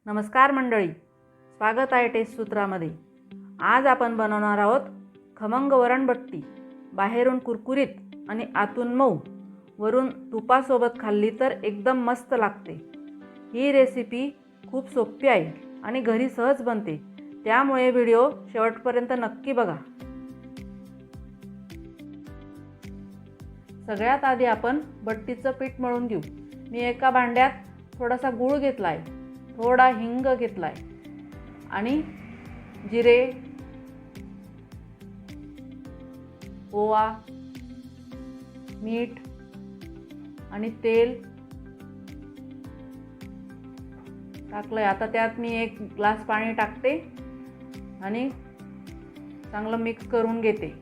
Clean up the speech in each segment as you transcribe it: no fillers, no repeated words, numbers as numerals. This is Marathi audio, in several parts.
नमस्कार मंडळी, स्वागत आहे टेस्ट सूत्रामध्ये। आज आपण बनवणार आहोत खमंग वरणबट्टी। बाहेरून कुरकुरीत आणि आतून मऊ, वरून तुपासोबत खाल्ली तर एकदम मस्त लागते। ही रेसिपी खूप सोपी आहे आणि घरी सहज बनते, त्यामुळे व्हिडिओ शेवटपर्यंत नक्की बघा। सगळ्यात आधी आपण बट्टीचं पीठ मळून घेऊ। मी एका भांड्यात थोडासा गूळ घेतला आहे, थोडा हिंग घेतलाय आणि जिरे, ओवा, मीठ आणि तेल टाकलंय। आता त्यात मी 1 ग्लास पाणी टाकते आणि चांगलं मिक्स करून घेते।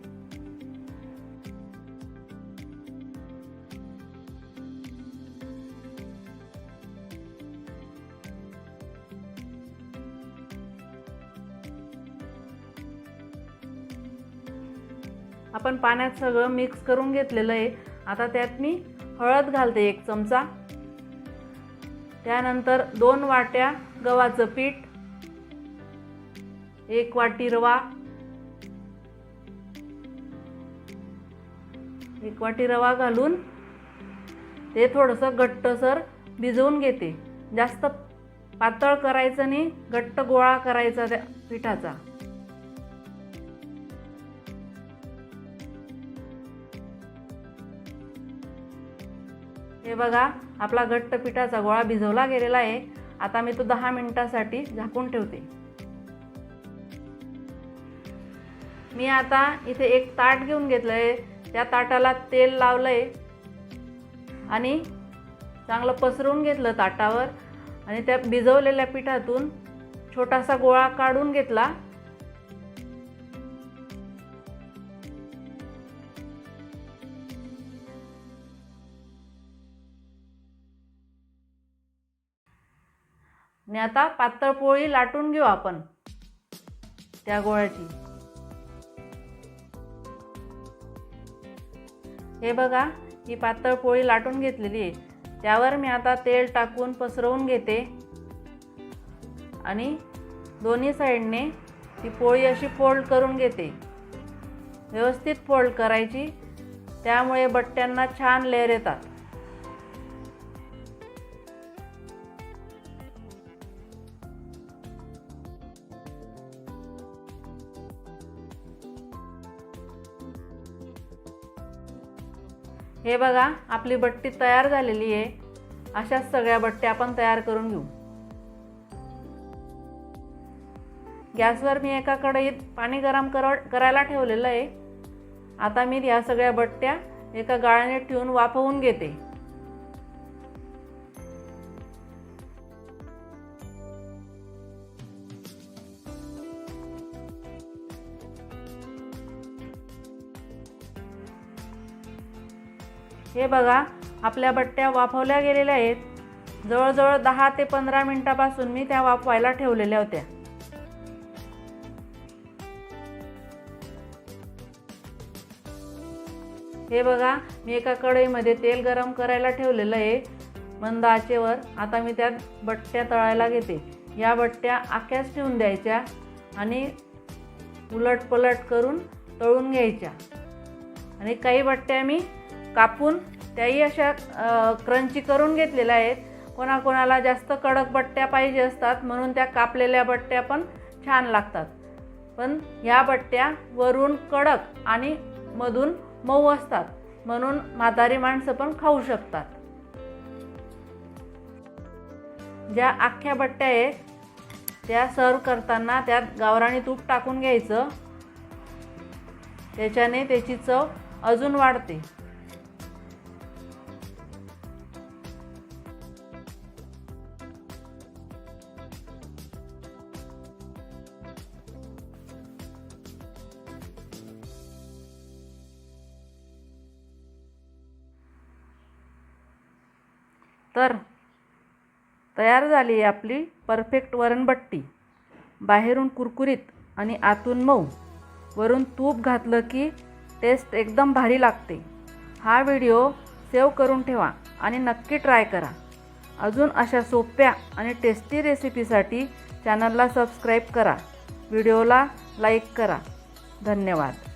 आपण पाण्यात सगळं मिक्स करून घेतलेलं आहे। आता त्यात मी हळद घालते 1 चमचा, त्यानंतर 2 वाट्या गव्हाचं पीठ, 1 वाटी रवा, 1 वाटी रवा घालून ते थोडंसं घट्टसर भिजवून घेते। जास्त पातळ करायचं नाही, घट्ट गोळा करायचा त्या पिठाचा। हे बघा, आपला घट्ट पिठाचा गोळा भिजवला गेलेला आहे। आता मी तो 10 मिनिटांसाठी झाकून ठेवते। मी आता इथे 1 ताट घेऊन घेतलंय, त्या ताटाला तेल लावलंय आणि चांगलं पसरवून घेतलं ताटावर आणि त्या भिजवलेल्या पिठातून छोटासा गोळा काढून घेतला। आणि आता पातळ पोळी लाटून घेऊ आपण त्या गोळ्याची। हे बघा, ही पातळ पोळी लाटून घेतलेली आहे। त्यावर मी आता तेल टाकून पसरवून घेते आणि दोन्ही साइडने ती पोळी अशी फोल्ड करून घेते। व्यवस्थित फोल्ड करायची, त्यामुळे बट्ट्यांना छान लेयर येतात। हे बघा, आपली बट्टी तयार झालेली आहे। अशाच सगळ्या बट्ट्या आपण तयार करून घेऊ। गॅसवर मी एका कढईत पाणी गरम करायला ठेवलेलं आहे। आता मी या सगळ्या बट्ट्या एका गाळणीत ठेवून वाफवून घेते। हे बघा, आपल्या बट्ट्या वाफवल्या गेलेल्या आहेत। जवळजवळ 10 ते 15 मिनिटांपासून मी त्या वाफवायला ठेवलेल्या होत्या। हे बघा, मी एका कढईमध्ये तेल गरम करायला ठेवलेलं आहे मंद आचेवर। आता मी त्यात बट्ट्या तळायला घेते। या बट्ट्या आख्याच ठेवून द्यायच्या आणि उलट पलट करून तळून घ्यायच्या। आणि काही बट्ट्या मी कापून त्याही अशा क्रंची करून घेतलेल्या आहेत। कोणाकोणाला जास्त कडक बट्ट्या पाहिजे असतात, म्हणून त्या कापलेल्या बट्ट्या पण छान लागतात। पण ह्या बट्ट्या वरून कडक आणि मधून मऊ असतात, म्हणून म्हातारी माणसं पण खाऊ शकतात। ज्या आख्या बट्ट्या आहेत त्या सर्व करताना त्यात गावरानी तूप टाकून घ्यायचं, त्याच्याने त्याची चव अजून वाढते। तर तयार झाली आहे आपली परफेक्ट वरणबट्टी। बाहेरून कुरकुरीत आणि आतून मऊ, वरून तूप घातलं की टेस्ट एकदम भारी लागते। हा व्हिडिओ सेव्ह करून ठेवा आणि नक्की ट्राय करा। अजून अशा सोप्या आणि टेस्टी रेसिपीसाठी चॅनलला सबस्क्राईब करा. व्हिडिओला लाईक करा. धन्यवाद.